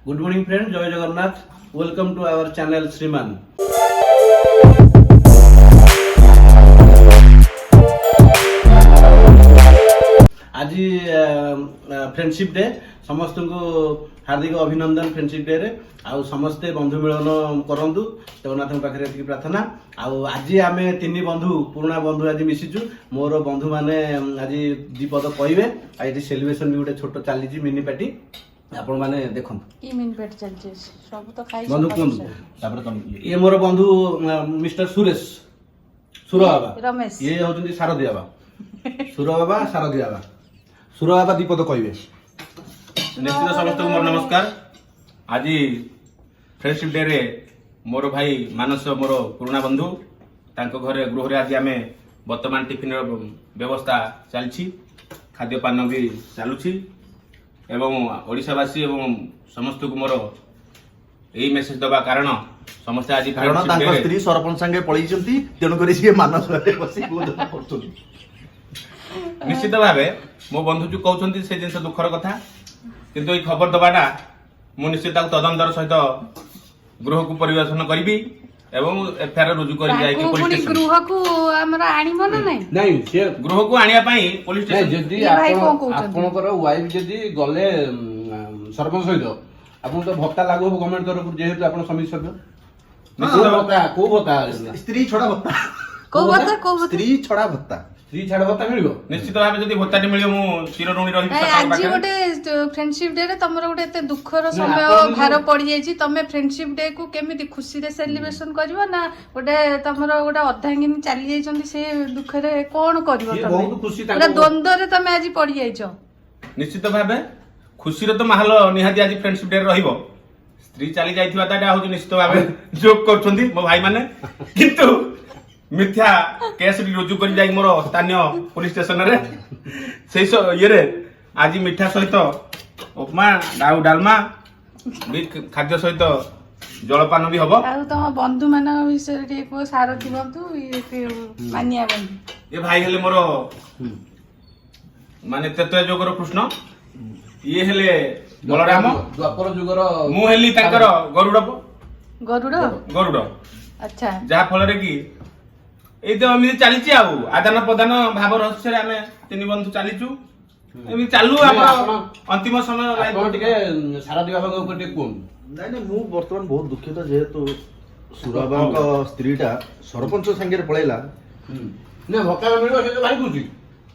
Good morning friend, जय Jagannath. Welcome to our channel श्रीमान। आज फ्रेंडशिप डे, समस्त को हार्दिक अभिनंदन फ्रेंडशिप डे रे। आउ समस्ते बंधु मिलन करंतु जगन्नाथ पाखे प्रार्थना। आज आम तीन बंधु पुराणा बंधु आज मिशिचु। मोर बंधु माने आज दीपद कहे आज सेलिब्रेशन भी गोटे छोट चली मिनी पार्टी आपण माने देखन की मिनी पार्टी चलचे सब तो खाई बंधु कोन तापर तुम ये मोर बंधु मिस्टर सुरेश सुर बाबा रमेश ये होचंदी शारदी बाबा सुर बाबा शारदी बाबा सुर बाबा दीपद कहे। निश्चित समस्त को मोर नमस्कार। आज फ्रेंडशिप डे रे मोर भाई मानस मोर पुराणा बंधु तांको घरे गृह रे आज आमे वर्तमान टिफिन व्यवस्था चलछि, खाद्य पान भी चलुछि एवं ओडिशावासी एवं समस्त को मोर यही मेसेज दबा कारण समस्त आज कारण तांको स्त्री सरपंच संगे पळैचंती तेनु करी से मानस रे बसी बोधन करछन। निश्चित भावे मो बंधु जो कहउछंती से जिंस दुखर कथा, किंतु ई खबर दबाटा मु निश्चित तदंतर सहित गृह को परिवेशन करी एवं एफआईआर रुजु करी जाय कि पुलिस स्टेशन गृह को हमरा आनिबो ना नहीं नहीं से गृह को आनिया पई पुलिस नहीं स्टेशन जदी ये भाई आपण कौन कहउछंती? आपनकर वाइफ जदी गले सरपंच सहित आपन तो भत्ता लागू हो गवर्नमेंट तरफ जेहेतु आपण समिति सभ्य निश्चित भत्ता को भत्ता स्त्री छड़ा भत्ता को बता को बता स्त्री छड़ा भत्ता स्त्री छाड़ भत्ता मिलिबो। निश्चित भावे जदी भत्ताटी मिलियो मु चिर ऋणी रही आज गोटे फ्रेंडशिप डे रे तमरो गोटे एते दुखर समय आपण- भार पड़ी जाई छी। तमे फ्रेंडशिप डे को केमिति खुशी रे सेलिब्रेशन करबो ना गोटे तमरो गोटे अर्धांगिनी चली जाई छंती से दुख रे कोन करबो ये तमे बहुत खुशी पूरा ताको द्वंद्व रे तमे आज पड़ी जाई छ। निश्चित भावे खुशी तो माहौल निहाती आज फ्रेंडशिप डे रहिबो। स्त्री चली जाइथिबा ताटा होची निश्चित भावे जोक करछंती मो भाई माने, किंतु मिथ्या केस रुजु करी जाई मोर स्थानीय पुलिस स्टेशन रे सेई ये रे आज मिठा सहित उपमा डाउ डालमा भी खाद्य सहित जलपान भी हबो। आउ तम बंधु मान विषय रे को सारथी बंधु ये मानिया बंधु ये भाई हेले मोर माने तेतया जोगर कृष्ण, ये हेले बलराम, द्वापर जुगर मु हेली ताकर गरुड़ गरुड़ गरुड़ अच्छा जहा फल रे कि एई तो एमि चलीची आउ आदान प्रदान भाव रहस्य रे आमे तीन बंधु चलीचु एमि चालू हमर अंतिम समय आपण टिके शारदी बाबा के ऊपर टिके कोन नहीं नहीं मु वर्तमान बहुत दुखित जेहेतु सुराबांक स्त्रीटा सरपंच संगे पळैला ने भक्का मिलिबो से तो भाई खुशी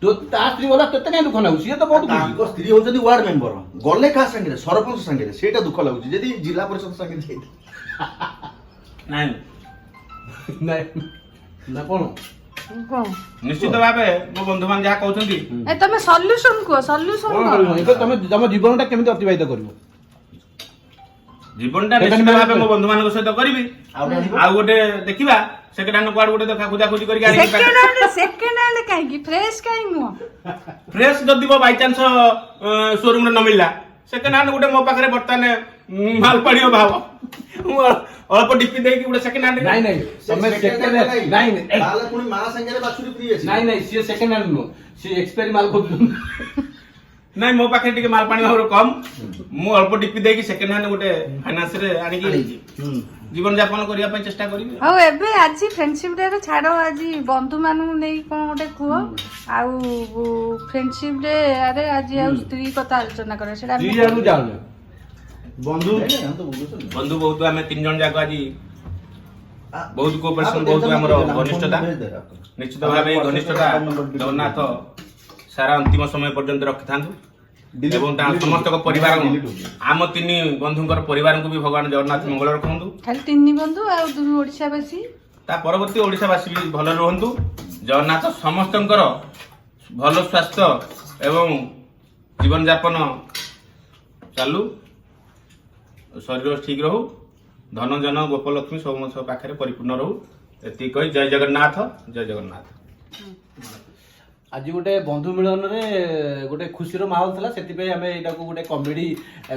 तो ता स्त्री वाला तते नै दुख ना उसी तो बहुत खुशी। तांको स्त्री होचंदी वार्ड मेंबर गले का संगे सरपंच संगे सेटा दुख लागुची जदी जिला परिषद संगे जाई नाही नहीं ना कोन कोन निश्चित भावे मो बंधु मान जहा कहउछंती ए तमे सॉल्यूशन को सॉल्यूशन कोन करबो इको तमे तम जीवनटा केमिति अतिबाहित करबो जीवनटा निश्चित भावे मो बंधु मान सहित करबी आ गोटे देखिबा सेकेंड हैंड क्वाड गोटे देखा खुदा खुदी करी गाड़ी सेकंड हैंड काहे की फ्रेश काहे नु फ्रेश जदी बाय चांस शोरूम रे न मिलला सेकेंड हैंड गोटे मो पाखरे बर्तने माल पड़ियो भाव अल्प डिपी देकी गोटे सेकेंड हैंड नहीं नहीं तमे सेकंड नहीं नहीं ताले पुनी मा संगे बाछुरी प्रिय अछि नहीं नहीं सी सेकंड हैंड नो सी एक्सपायरी माल को नहीं मो पाखे टिके माल पानी भाव कम मु अल्प डिपी देकी सेकेंड हैंड गोटे फाइनांस रे आनी की जीवन यापन करिया ପାଇଁ चेष्टा करिबी। हो एबे आज फ्रेंडशिप डे रे छाड़ो आज बंधु मानु नै कोन गोटे कुह आउ फ्रेंडशिप डे अरे आज आउ स्त्री कथा आलोचना करे सेडा जी जानु जानु बंधु हम तो बुझुछन बंधु बहुत आमे तीन जन जाक आज बहुत कोऑपरेशन बहुत हमर घनिष्ठता निश्चित भावे घनिष्ठता जगन्नाथ सारा अंतिम समय पर्यंत रखिथांतु एवं समस्त परिवार आम तीन बंधुଙ୍କର परिवार को भी भगवान जगन्नाथ मंगल रखंतु। खाली तीन बंधु आ दुनु ओडिसा बासी ता परवर्ती ओडिशावासी भी भल रहंतु। जगन्नाथ समस्तଙ୍କର भल स्वास्थ्य एवं जीवन यापन चालू, शरीर ठीक रहू, धन जन गोपलक्ष्मी सब पाखे परिपूर्ण रहू। एति कही जय जगन्नाथ जय जगन्नाथ। ଆଜି ଗୋଟେ ବନ୍ଧୁ ମିଳନରେ ଗୋଟେ ଖୁସିର ମାହୋଲ ଥିଲା, ସେଥିପାଇଁ ଆମେ ଏଇଟାକୁ ଗୋଟେ କମେଡି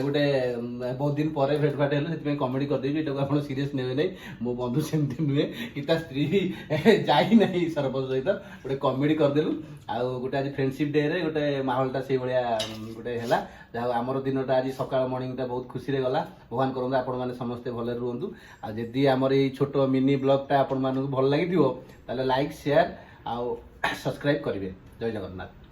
ଗୋଟେ ବହୁତ ଦିନ ପରେ ଭେଟ ଭାଟ ହେଲୁ, ସେଥିପାଇଁ କମେଡି କରିଦେଇଛୁ। ଏଇଟାକୁ ଆପଣ ସିରିୟସ୍ ନେବେ ନାହିଁ, ମୋ ବନ୍ଧୁ ସେମିତି ନୁହେଁ କି ତା ସ୍ତ୍ରୀ ଯାଇନାହିଁ ସରପଞ୍ଚ ସହିତ, ଗୋଟେ କମେଡି କରିଦେଲୁ। ଆଉ ଗୋଟେ ଆଜି ଫ୍ରେଣ୍ଡସିପ୍ ଡେରେ ଗୋଟେ ମାହୋଲଟା ସେଇଭଳିଆ ଗୋଟେ ହେଲା। ଯାହା ହଉ ଆମର ଦିନଟା ଆଜି ସକାଳ ମର୍ଣ୍ଣିଂଟା ବହୁତ ଖୁସିରେ ଗଲା। ଭଗବାନ କରନ୍ତୁ ଆପଣମାନେ ସମସ୍ତେ ଭଲରେ ରୁହନ୍ତୁ। ଆଉ ଯଦି ଆମର ଏଇ ଛୋଟ ମିନି ବ୍ଲଗଟା ଆପଣମାନଙ୍କୁ ଭଲ ଲାଗିଥିବ ତାହେଲେ ଲାଇକ୍, ସେୟାର ଆଉ ସବସ୍କ୍ରାଇବ୍ କରିବେ। ଜୟ ଜଗନ୍ନାଥ।